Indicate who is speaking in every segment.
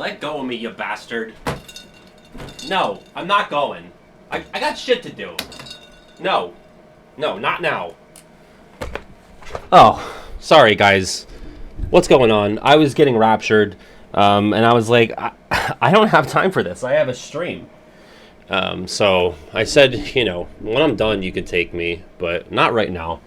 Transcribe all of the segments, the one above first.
Speaker 1: let go of me, you bastard. No, I'm not going. I got shit to do. No. No, not now. Oh, sorry, guys. What's going on? I was getting raptured, and I was like, I don't have time for this. I have a stream. So I said, you know, when I'm done, you can take me, but not right now.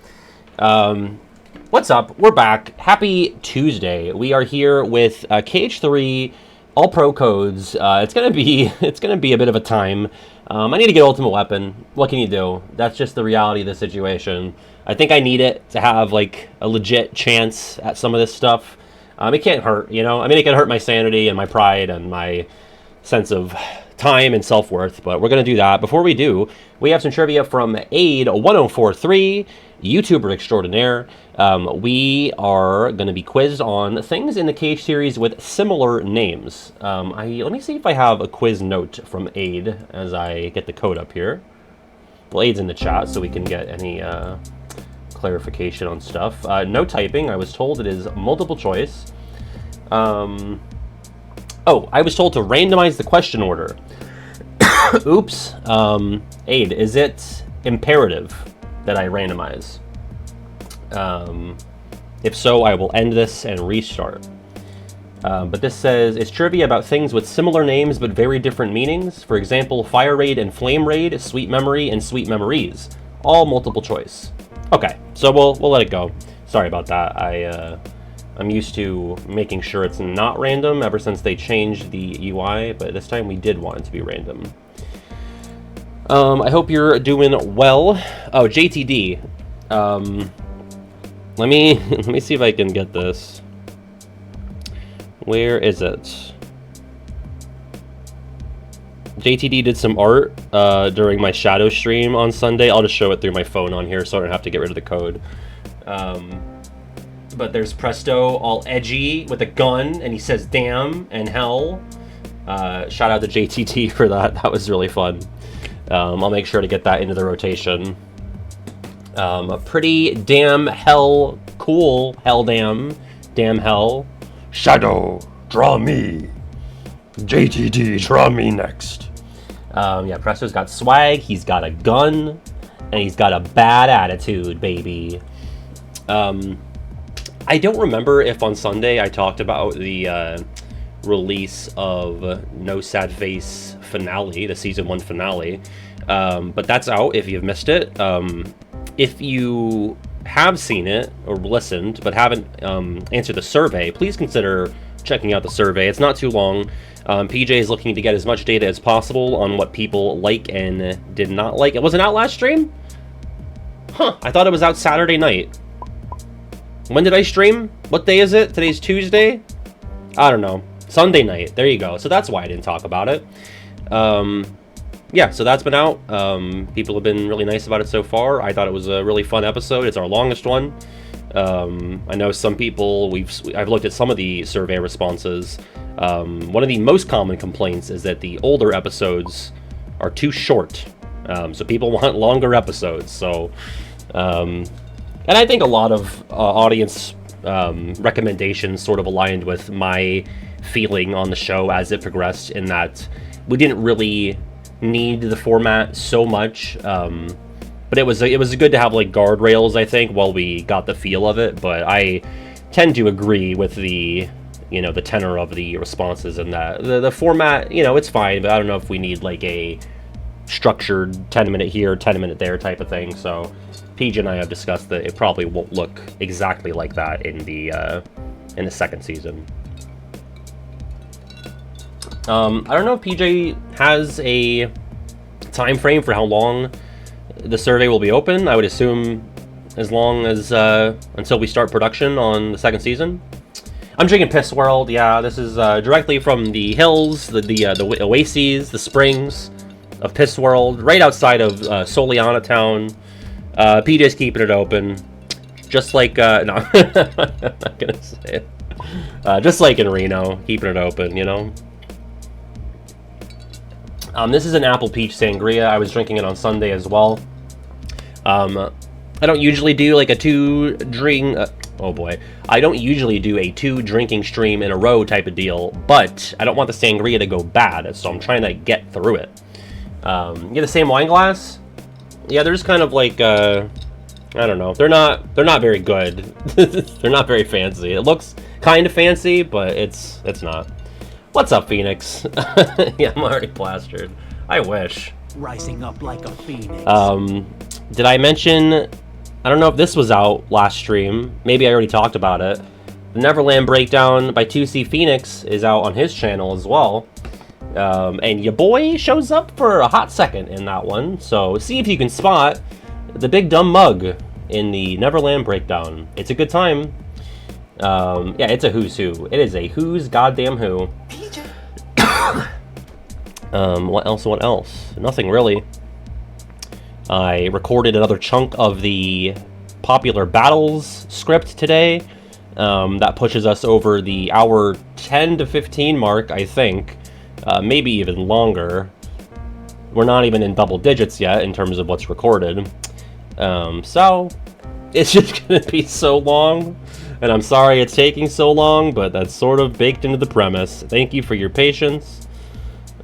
Speaker 1: What's up? We're back. Happy Tuesday. We are here with KH3 All Pro codes. It's gonna be a bit of a time. I need to get Ultimate Weapon. What can you do? That's just the reality of the situation. I think I need it to have like a legit chance at some of this stuff. It can't hurt, you know. I mean, it can hurt my sanity and my pride and my sense of time and self-worth, but we're going to do that. Before we do, we have some trivia from Aid1043, YouTuber extraordinaire. We are going to be quizzed on things in the KH series with similar names. Let me see if I have a quiz note from Aid as I get the code up here. Well, Aid's in the chat, so we can get any clarification on stuff. No typing. I was told it is multiple choice. Oh, I was told to randomize the question order. Oops. Aid, is it imperative that I randomize? If so, I will end this and restart. But this says, it's trivia about things with similar names but very different meanings. For example, Fire Raid and Flame Raid, Sweet Memory and Sweet Memories. All multiple choice. Okay, so we'll let it go. Sorry about that. I'm used to making sure it's not random ever since they changed the UI, but this time we did want it to be random. I hope you're doing well. Oh, JTD. Let me see if I can get this. Where is it? JTD did some art during my shadow stream on Sunday. I'll just show it through my phone on here so I don't have to get rid of the code. But there's Presto all edgy with a gun, and he says damn and hell. Shout out to JTT for that. That was really fun. I'll make sure to get that into the rotation. A pretty damn hell cool. Hell damn. Damn hell. Shadow, draw me. JTT, draw me next. Yeah, Presto's got swag, he's got a gun, and he's got a bad attitude, baby. I don't remember if on Sunday I talked about the release of No Sad Face finale, the season 1 finale, but that's out if you've missed it. If you have seen it or listened but haven't answered the survey, please consider checking out the survey. It's not too long. PJ is looking to get as much data as possible on what people like and did not like. It wasn't out last stream? Huh, I thought it was out Saturday night. When did I stream? What day is it? Today's Tuesday? I don't know. Sunday night. There you go. So that's why I didn't talk about it. Yeah, so that's been out. People have been really nice about it so far. I thought it was a really fun episode. It's our longest one. I know some people, I've looked at some of the survey responses. One of the most common complaints is that the older episodes are too short. So people want longer episodes. So, and I think a lot of audience recommendations sort of aligned with my feeling on the show as it progressed, in that we didn't really need the format so much. But it was good to have like guardrails, I think, while we got the feel of it. But I tend to agree with the tenor of the responses, and that the format, it's fine, but I don't know if we need like a structured 10-minute here, 10-minute there type of thing. So PJ and I have discussed that it probably won't look exactly like that in the second season. I don't know if PJ has a time frame for how long the survey will be open. I would assume as long as until we start production on the second season. I'm drinking Piss World. Yeah, this is directly from the hills, the oases, the springs of Piss World, right outside of Soliana town. PJ's keeping it open, just like no, I'm not gonna say it. Just like in Reno, keeping it open, This is an apple peach sangria. I was drinking it on Sunday as well. I don't usually do like a two drink Oh boy. I don't usually do a 2 drinking stream in a row type of deal, but I don't want the sangria to go bad, so I'm trying to get through it. Get the same wine glass? Yeah, they're just kind of like, I don't know. They're not very good. They're not very fancy. It looks kind of fancy, but it's not. What's up, Phoenix? Yeah, I'm already plastered. I wish.
Speaker 2: Rising up like a phoenix.
Speaker 1: Did I mention... I don't know if this was out last stream. Maybe I already talked about it. The Neverland Breakdown by 2C Phoenix is out on his channel as well. And your boy shows up for a hot second in that one. So see if you can spot the big dumb mug in the Neverland Breakdown. It's a good time. Yeah, it's a who's who. It is a who's goddamn who. What else? Nothing really. I recorded another chunk of the Popular Battles script today. That pushes us over the hour 10 to 15 mark, I think. Maybe even longer. We're not even in double digits yet in terms of what's recorded. So, it's just gonna be so long. And I'm sorry it's taking so long, but that's sort of baked into the premise. Thank you for your patience.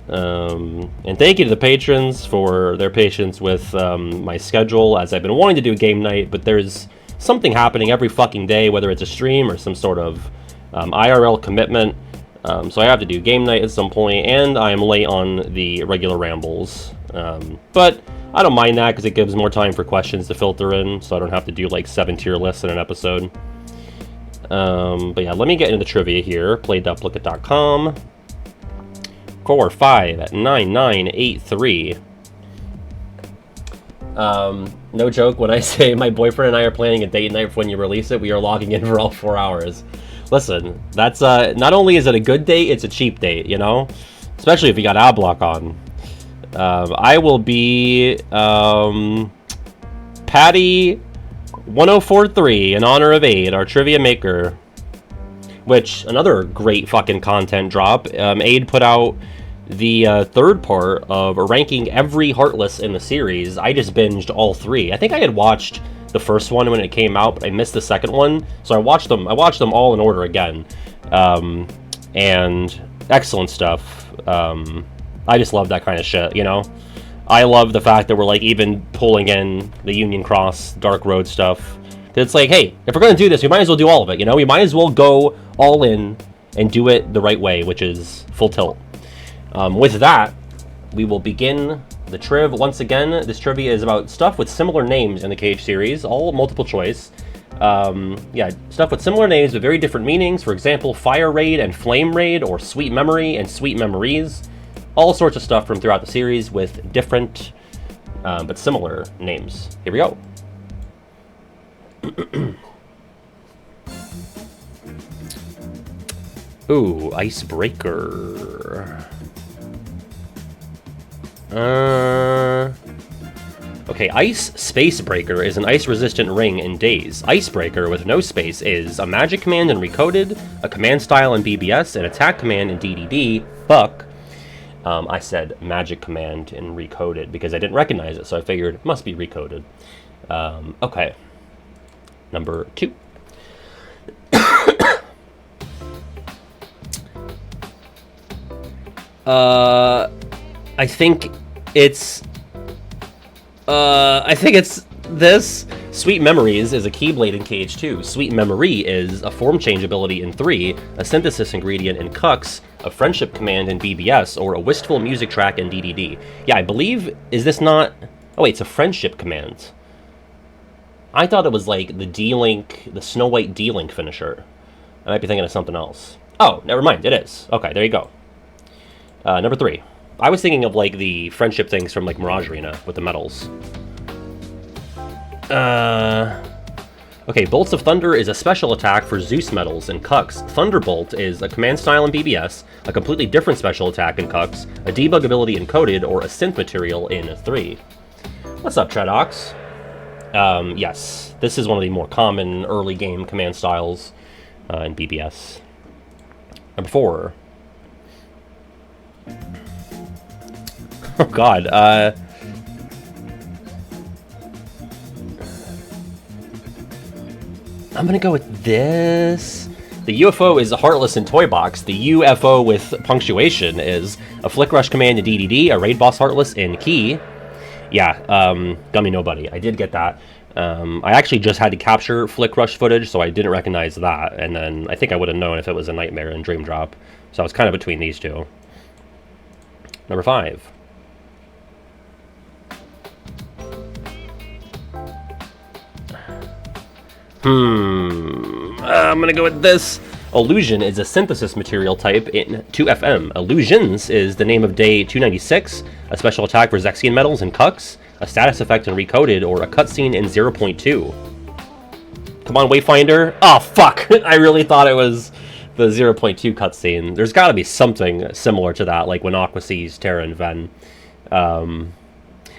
Speaker 1: And thank you to the patrons for their patience with my schedule, as I've been wanting to do game night, but there's something happening every fucking day, whether it's a stream or some sort of IRL commitment. So I have to do game night at some point, and I am late on the regular rambles. But I don't mind that because it gives more time for questions to filter in, so I don't have to do like 7 tier lists in an episode. But yeah, let me get into the trivia here. Play.blooket.com. Core 59983. No joke when I say my boyfriend and I are planning a date night when you release it. We are logging in for all 4 hours. Listen, that's not only is it a good date, it's a cheap date, you know, especially if you got Adblock on. I will be Patty 1043 in honor of Aid, our trivia maker. Which, another great fucking content drop. Aid put out the third part of ranking every Heartless in the series. I just binged all 3. I think I had watched the first one when it came out, but I missed the second one. So I watched them all in order again. And excellent stuff. I just love that kind of shit, you know? I love the fact that we're like even pulling in the Union Cross Dark Road stuff. It's like, hey, if we're going to do this, we might as well do all of it, you know? We might as well go all in and do it the right way, which is full tilt. With that, we will begin the triv. Once again, this trivia is about stuff with similar names in the Cage series, all multiple choice. Yeah, stuff with similar names but very different meanings. For example, Fire Raid and Flame Raid, or Sweet Memory and Sweet Memories. All sorts of stuff from throughout the series with different but similar names. Here we go. Ooh, Icebreaker. Okay, Ice Space Breaker is an ice-resistant ring in Daze. Icebreaker with no space is a magic command in Recoded, a command style in BBS, an attack command in DDD. Fuck. I said magic command in Recoded because I didn't recognize it, so I figured it must be Recoded. Okay. Number 2. I think it's this. Sweet Memories is a Keyblade in Cage 2. Sweet Memory is a form change ability in 3, a synthesis ingredient in Cux, a friendship command in BBS, or a wistful music track in DDD. Yeah, I believe, is this not... Oh wait, it's a friendship command. I thought it was like the D-Link, the Snow White D-Link finisher. I might be thinking of something else. Oh, never mind, it is. Okay, there you go. Number 3. I was thinking of like the friendship things from like Mirage Arena with the medals. Okay, Bolts of Thunder is a special attack for Zeus medals in Cux. Thunderbolt is a command style in BBS, a completely different special attack in Cux, a debug ability in Coded, or a synth material in 3. What's up, Tredox? Yes, this is one of the more common early game command styles in BBS. Number 4. Oh god, I'm gonna go with this. The UFO is a Heartless in Toy Box. The UFO with punctuation is a Flick Rush command in DDD, a Raid Boss Heartless in Key. Yeah, Gummy Nobody. I did get that. I actually just had to capture Flick Rush footage, so I didn't recognize that. And then I think I would have known if it was a Nightmare and Dream Drop. So I was kind of between these two. Number 5. I'm gonna go with this. Illusion is a synthesis material type in 2FM. Illusions is the name of day 296, a special attack for Zexian metals and Cucks, a status effect in Recoded, or a cutscene in 0.2. Come on, Wayfinder. Oh, fuck. I really thought it was the 0.2 cutscene. There's gotta be something similar to that, like when Aqua sees Terra and Ven.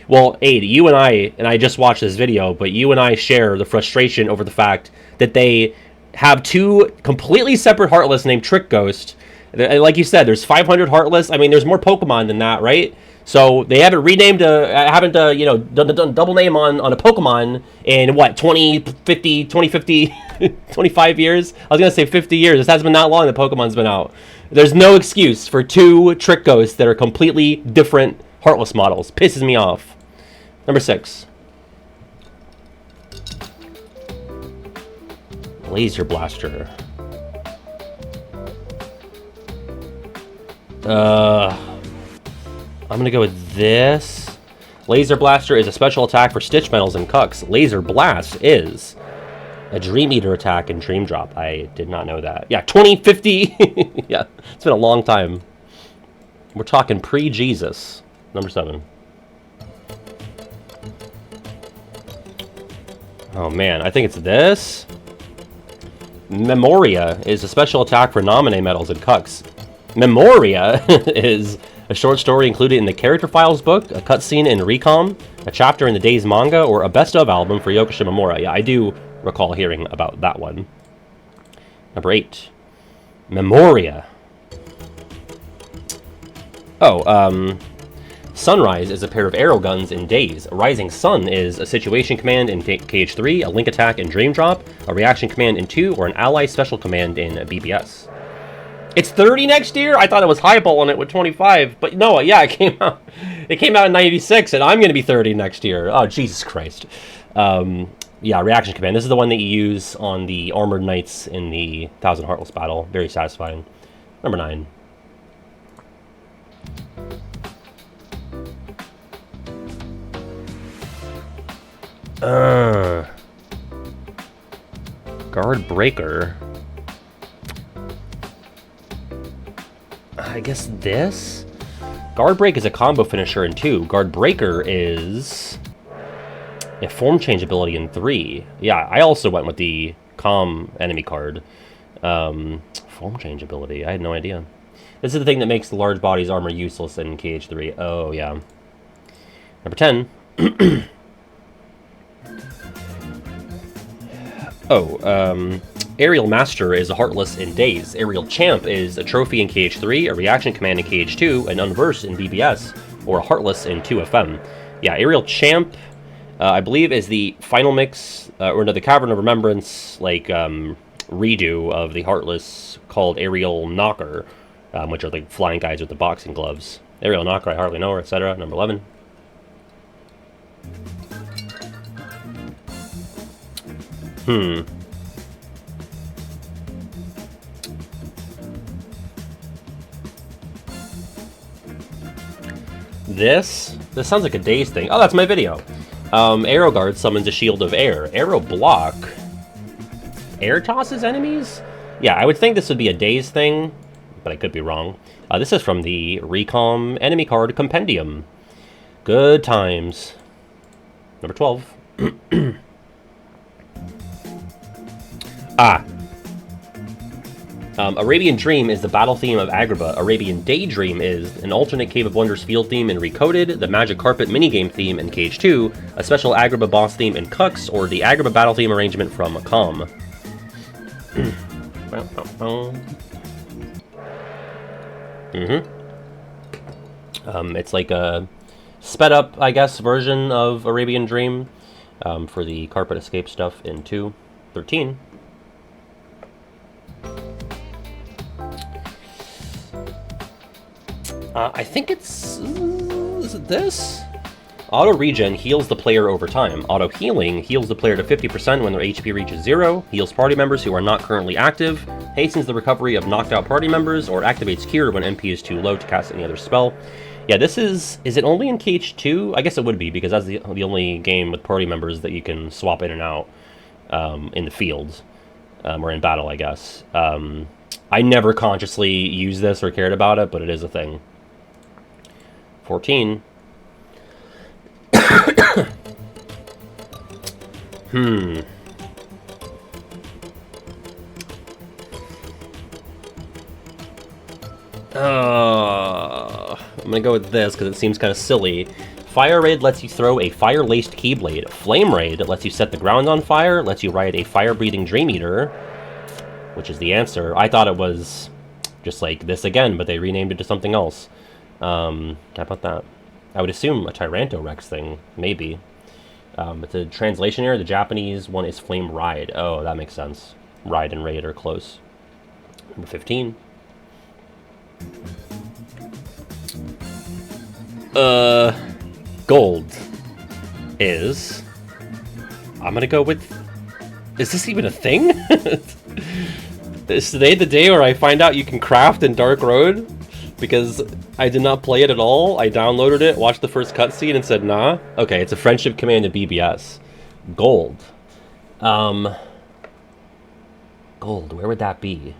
Speaker 1: Well, Aid, you and I just watched this video, but you and I share the frustration over the fact that they have two completely separate Heartless named Trick Ghost. Like you said, there's 500 Heartless. I mean, there's more Pokemon than that, right? So they haven't renamed, done double name on a Pokemon in, what, 2050, 25 years? I was going to say 50 years. This hasn't been that long that Pokemon's been out. There's no excuse for two Trick Ghosts that are completely different Heartless models. Pisses me off. Number 6. Laser Blaster. I'm gonna go with this. Laser Blaster is a special attack for Stitch Metals and Cucks. Laser Blast is a Dream Eater attack in Dream Drop. I did not know that. Yeah, 2050. Yeah, it's been a long time. We're talking pre-Jesus. Number 7. Oh man, I think it's this. Memoria is a special attack for Nominee metals and Cucks. Memoria is a short story included in the Character Files book, a cutscene in Recom, a chapter in the Days manga, or a best of album for Yoko Shimomura. Yeah, I do recall hearing about that one. Number 8. Memoria. Oh, Sunrise is a pair of arrow guns in Days. Rising Sun is a situation command in KH3, a link attack in Dream Drop, a reaction command in 2, or an ally special command in BBS. It's 30 next year? I thought it was highballing it with 25, but no, yeah, it came out in 96, and I'm going to be 30 next year. Oh, Jesus Christ. Yeah, reaction command. This is the one that you use on the Armored Knights in the 1000 Heartless battle. Very satisfying. Number 9. Guard Breaker. I guess this? Guard Break is a combo finisher in 2. Guard Breaker is a form change ability in 3. Yeah, I also went with the Calm enemy card. Form change ability. I had no idea. This is the thing that makes the large body's armor useless in KH3. Oh, yeah. Number 10. Aerial Master is a Heartless in Days. Aerial Champ is a trophy in KH3, a reaction command in KH2, an Unverse in BBS, or a Heartless in 2FM. Yeah, Aerial Champ, I believe, is the final mix, or no, the Cavern of Remembrance, like, redo of the Heartless called Aerial Knocker, which are like flying guys with the boxing gloves. Aerial Knocker, I hardly know her, etc. Number 11. This sounds like a Days thing. Oh, that's my video. Arrow Guard summons a Shield of Air. Arrow Block air tosses enemies? Yeah, I would think this would be a Days thing, but I could be wrong. This is from the Recom Enemy Card Compendium. Good times. Number 12. Arabian Dream is the battle theme of Agrabah. Arabian Daydream is an alternate Cave of Wonders field theme in Recoded, the Magic Carpet minigame theme in Cage 2, a special Agrabah boss theme in Cucks, or the Agrabah battle theme arrangement from Calm. It's like a sped up, I guess, version of Arabian Dream for the Carpet Escape stuff in 2.13. I think it's... is it this? Auto regen heals the player over time. Auto healing heals the player to 50% when their HP reaches 0, heals party members who are not currently active, hastens the recovery of knocked out party members, or activates Cure when MP is too low to cast any other spell. Yeah, this is it only in KH2? I guess it would be, because that's the only game with party members that you can swap in and out in the field, or in battle, I guess. I never consciously used this or cared about it, but it is a thing. 14. I'm gonna go with this because it seems kind of silly. Fire Raid lets you throw a fire-laced Keyblade. Flame Raid lets you set the ground on fire, lets you ride a fire-breathing Dream Eater, which is the answer. I thought it was just like this again, but they renamed it to something else. How about that? I would assume a Tyrantorex thing, maybe. It's a translation error. The Japanese one is Flame Ride. Oh, that makes sense. Ride and Raid are close. Number 15. Gold is... I'm gonna go with... Is this even a thing? Is today the day where I find out you can craft in Dark Road? Because I did not play it at all. I downloaded it, watched the first cutscene, and said, nah. Okay, it's a friendship command in BBS. Gold. Gold, where would that be?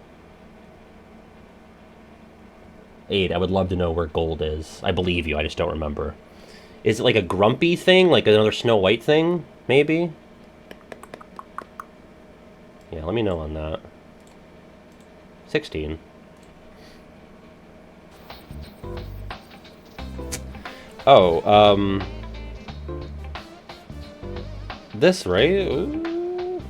Speaker 1: 8, I would love to know where gold is. I believe you, I just don't remember. Is it like a grumpy thing? Like another Snow White thing? Maybe? Yeah, let me know on that. 16. Oh, this, right? Ooh.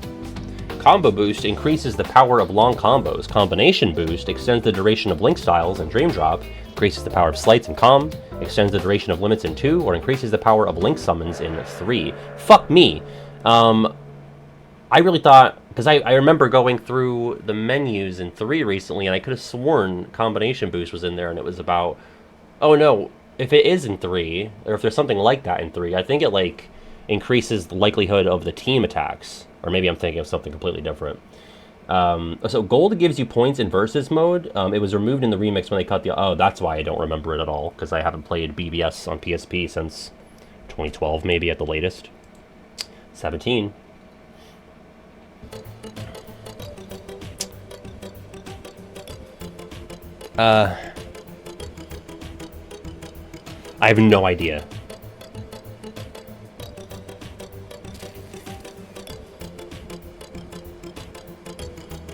Speaker 1: Combo Boost increases the power of long combos. Combination Boost extends the duration of Link Styles and Dream Drop, increases the power of Slights and Calm, extends the duration of Limits in 2, or increases the power of Link Summons in 3. Fuck me! I really thought... Because I remember going through the menus in 3 recently, and I could have sworn Combination Boost was in there, and it was about... Oh no, if it is in 3, or if there's something like that in 3, I think it, like, increases the likelihood of the team attacks. Or maybe I'm thinking of something completely different. So Gold gives you points in Versus mode. It was removed in the remix when they cut the... Oh, that's why I don't remember it at all, because I haven't played BBS on PSP since 2012, maybe, at the latest. 17. I have no idea.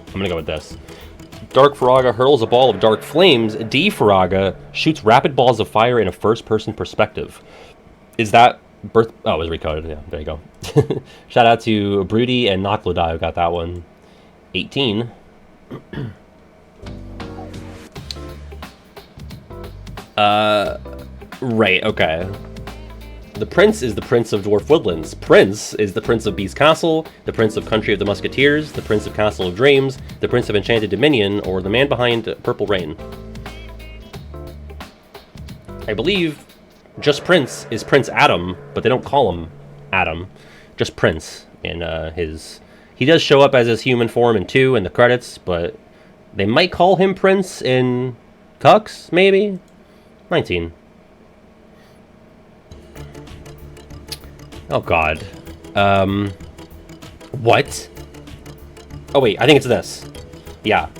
Speaker 1: I'm gonna go with this. Dark Faraga hurls a ball of dark flames. D Faraga shoots rapid balls of fire in a first-person perspective. Is that birth? Oh, it was recoded. Yeah, there you go. Shout out to Broody and Noklodai who got that one. 18. Right, okay. The Prince is the Prince of Dwarf Woodlands. Prince is the Prince of Beast Castle, the Prince of Country of the Musketeers, the Prince of Castle of Dreams, the Prince of Enchanted Dominion, or the man behind Purple Rain. I believe just Prince is Prince Adam, but they don't call him Adam. Just Prince in his... He does show up as his human form in 2 in the credits, but they might call him Prince in Cux, maybe? 19. Oh god. What? Oh wait, I think it's this. Yeah.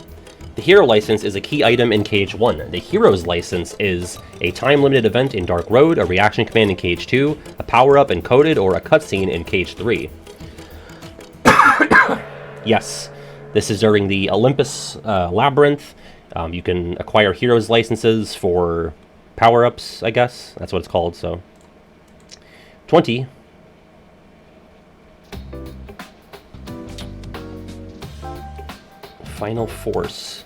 Speaker 1: The Hero License is a key item in KH1. The Hero's License is a time-limited event in Dark Road, a reaction command in KH2, a power-up encoded, or a cutscene in KH3. Yes. This is during the Olympus Labyrinth. You can acquire Hero's Licenses for power-ups, I guess. That's what it's called, so. 20. Final Force.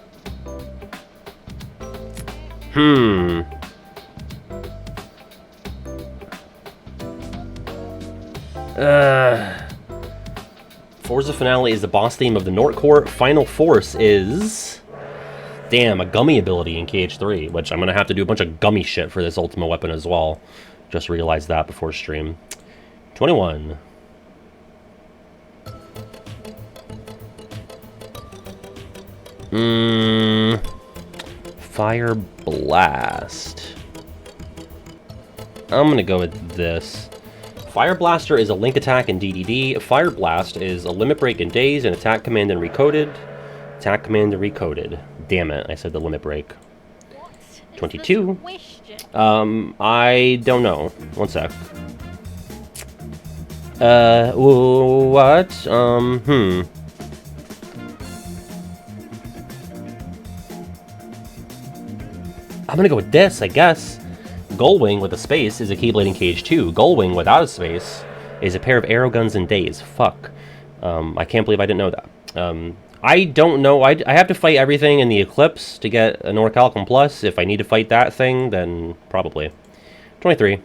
Speaker 1: Forza Finale is the boss theme of the Nort Corps. Final Force is... Damn, a gummy ability in KH3, which I'm going to have to do a bunch of gummy shit for this ultimate weapon as well. Just realized that before stream. 21. Fire Blast. I'm going to go with this. Fire Blaster is a link attack in DDD. Fire Blast is a limit break in Daze and attack command and recoded. Attack command and recoded. Damn it, I said the limit break. 22. I don't know. One sec. What? I'm gonna go with this, I guess. Gullwing with a space is a Keyblade in KH2. Gullwing without a space is a pair of arrow guns in Daze. Fuck. I can't believe I didn't know that. I don't know. I have to fight everything in the Eclipse to get an Orichalcum Plus. If I need to fight that thing, then probably. 23.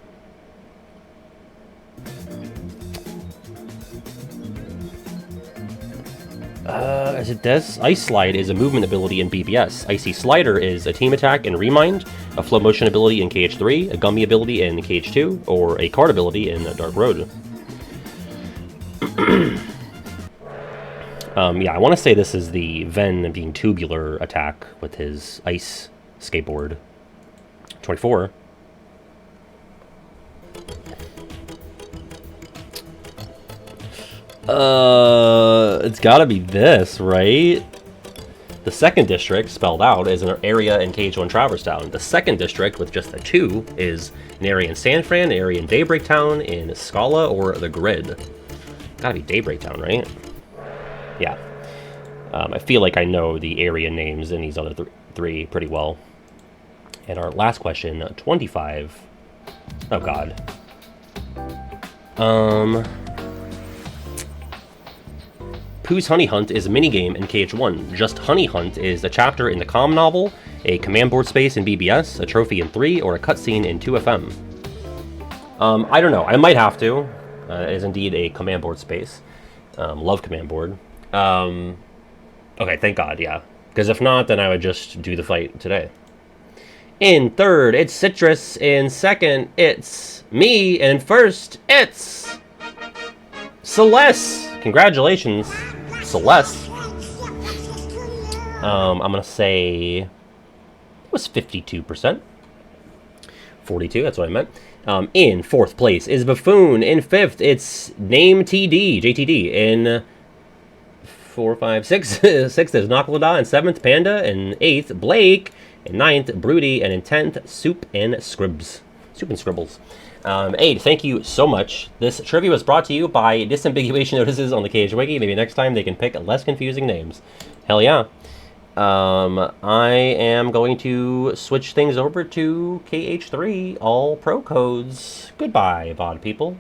Speaker 1: Is it this? Ice Slide is a movement ability in BBS. Icy Slider is a team attack in Remind, a flow motion ability in KH3, a gummy ability in KH2, or a card ability in Dark Road. Yeah, I want to say this is the Ven being tubular attack with his ice skateboard. 24. It's gotta be this, right? The second district, spelled out, is an area in KH1 Traverse Town. The second district, with just a 2, is an area in San Fran, an area in Daybreak Town, in Scala, or the Grid. Gotta be Daybreak Town, right? Yeah. I feel like I know the area names in these other three pretty well. And our last question, 25. Oh, God. Pooh's Honey Hunt is a minigame in KH1. Just Honey Hunt is a chapter in the comm novel, a command board space in BBS, a trophy in 3, or a cutscene in 2FM. I don't know. I might have to. It is indeed a command board space. Love command board. Okay, thank God, yeah. Because if not, then I would just do the fight today. In third, it's Citrus. In second, it's me. And in first, it's Celeste. Congratulations, Celeste. I'm going to say it was 52%. 42, that's what I meant. In fourth place is Buffoon. In fifth, it's Name TD, JTD. In 4, 5, 6, sixth is Nakalada. In seventh, Panda. In eighth, Blake. In ninth, Broody. And in 10th, Soup and Scribbles. Soup and Scribbles. Aid, thank you so much. This trivia was brought to you by disambiguation notices on the KH Wiki. Maybe next time they can pick less confusing names. Hell yeah. I am going to switch things over to KH3 all pro codes. Goodbye, VOD people.